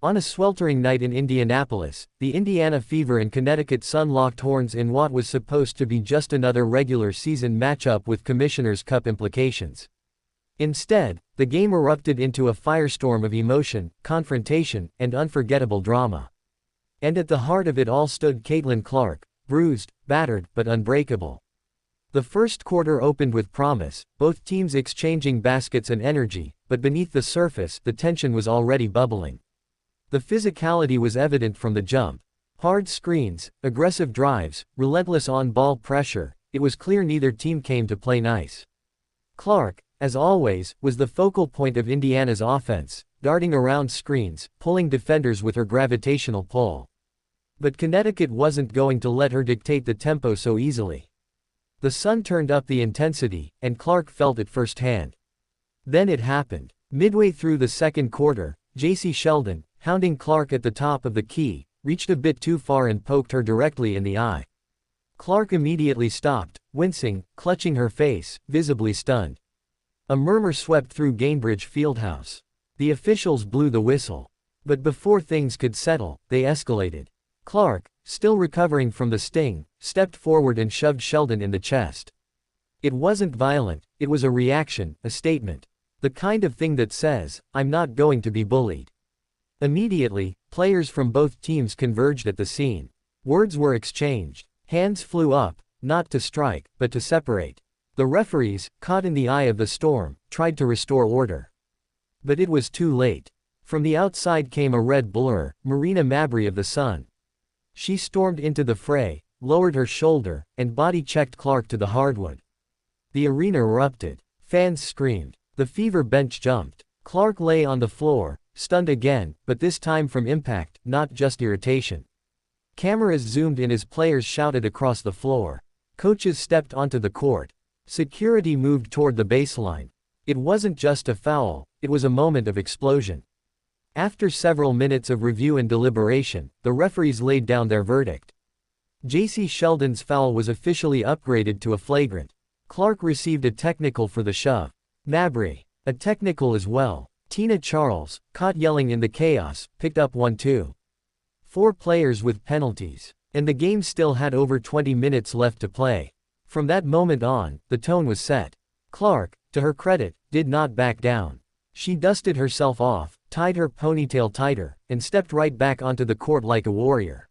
On a sweltering night in Indianapolis, the Indiana Fever and Connecticut Sun locked horns in what was supposed to be just another regular season matchup with Commissioner's Cup implications. Instead, the game erupted into a firestorm of emotion, confrontation, and unforgettable drama. And at the heart of it all stood Caitlin Clark, bruised, battered, but unbreakable. The first quarter opened with promise, both teams exchanging baskets and energy, but beneath the surface, the tension was already bubbling. The physicality was evident from the jump. Hard screens, aggressive drives, relentless on-ball pressure, it was clear neither team came to play nice. Clark, as always, was the focal point of Indiana's offense, darting around screens, pulling defenders with her gravitational pull. But Connecticut wasn't going to let her dictate the tempo so easily. The Sun turned up the intensity, and Clark felt it firsthand. Then it happened. Midway through the second quarter, Jacy Sheldon, hounding Clark at the top of the key, reached a bit too far and poked her directly in the eye. Clark immediately stopped, wincing, clutching her face, visibly stunned. A murmur swept through Gainbridge Fieldhouse. The officials blew the whistle. But before things could settle, they escalated. Clark, still recovering from the sting, stepped forward and shoved Sheldon in the chest. It wasn't violent, it was a reaction, a statement. The kind of thing that says, "I'm not going to be bullied." Immediately, players from both teams converged at the scene. Words were exchanged. Hands flew up, not to strike, but to separate. The referees, caught in the eye of the storm, tried to restore order. But it was too late. From the outside came a red blur, Marina Mabrey of the Sun. She stormed into the fray, lowered her shoulder, and body-checked Clark to the hardwood. The arena erupted. Fans screamed. The Fever bench jumped. Clark lay on the floor, stunned again, but this time from impact, not just irritation. Cameras zoomed in as players shouted across the floor. Coaches stepped onto the court. Security moved toward the baseline. It wasn't just a foul, it was a moment of explosion. After several minutes of review and deliberation, the referees laid down their verdict. Jacy Sheldon's foul was officially upgraded to a flagrant. Clark received a technical for the shove. Mabrey, a technical as well. Tina Charles, caught yelling in the chaos, picked up one too. 4 players with penalties. And the game still had over 20 minutes left to play. From that moment on, the tone was set. Clark, to her credit, did not back down. She dusted herself off, tied her ponytail tighter, and stepped right back onto the court like a warrior.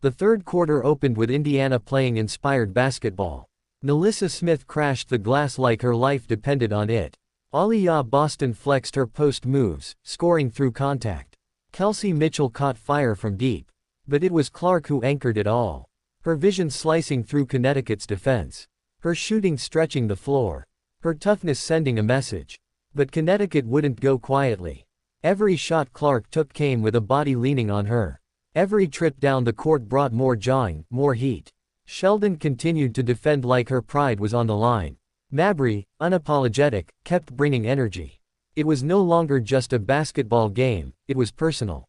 The third quarter opened with Indiana playing inspired basketball. Nalissa Smith crashed the glass like her life depended on it. Aliyah Boston flexed her post moves, scoring through contact. Kelsey Mitchell caught fire from deep. But it was Clark who anchored it all. Her vision slicing through Connecticut's defense. Her shooting stretching the floor. Her toughness sending a message. But Connecticut wouldn't go quietly. Every shot Clark took came with a body leaning on her. Every trip down the court brought more jawing, more heat. Sheldon continued to defend like her pride was on the line. Mabrey, unapologetic, kept bringing energy. It was no longer just a basketball game, it was personal.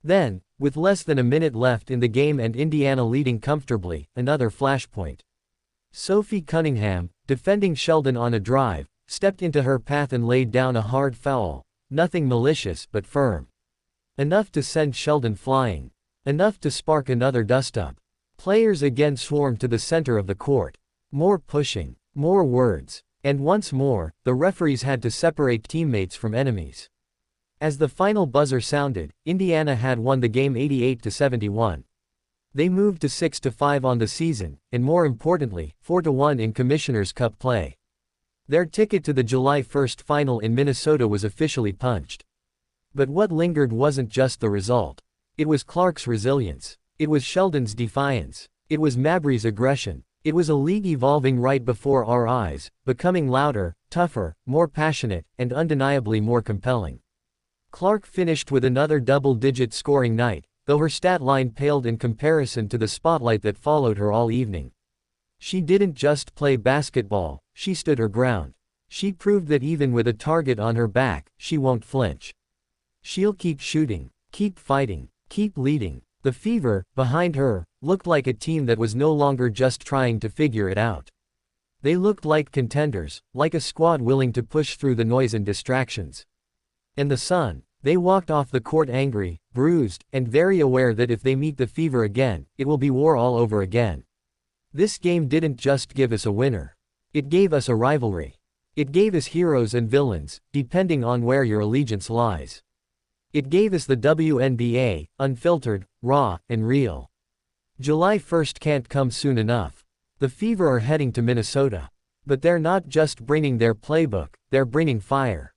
Then, with less than a minute left in the game and Indiana leading comfortably, another flashpoint. Sophie Cunningham, defending Sheldon on a drive, stepped into her path and laid down a hard foul, nothing malicious but firm. Enough to send Sheldon flying. Enough to spark another dust-up. Players again swarmed to the center of the court. More pushing, more words, and once more, the referees had to separate teammates from enemies. As the final buzzer sounded, Indiana had won the game 88-71. They moved to 6-5 on the season, and more importantly, 4-1 in Commissioner's Cup play. Their ticket to the July 1 final in Minnesota was officially punched. But what lingered wasn't just the result. It was Clark's resilience. It was Sheldon's defiance. It was Mabrey's aggression. It was a league evolving right before our eyes, becoming louder, tougher, more passionate, and undeniably more compelling. Clark finished with another double-digit scoring night, though her stat line paled in comparison to the spotlight that followed her all evening. She didn't just play basketball, she stood her ground. She proved that even with a target on her back, she won't flinch. She'll keep shooting, keep fighting, keep leading. The Fever, behind her, looked like a team that was no longer just trying to figure it out. They looked like contenders, like a squad willing to push through the noise and distractions. And the Sun, They walked off the court angry, bruised, and very aware that if they meet the Fever again, it will be war all over again. This game didn't just give us a winner. It gave us a rivalry. It gave us heroes and villains, depending on where your allegiance lies. It gave us the WNBA, unfiltered, raw, and real. July 1st can't come soon enough. The Fever are heading to Minnesota. But they're not just bringing their playbook, they're bringing fire.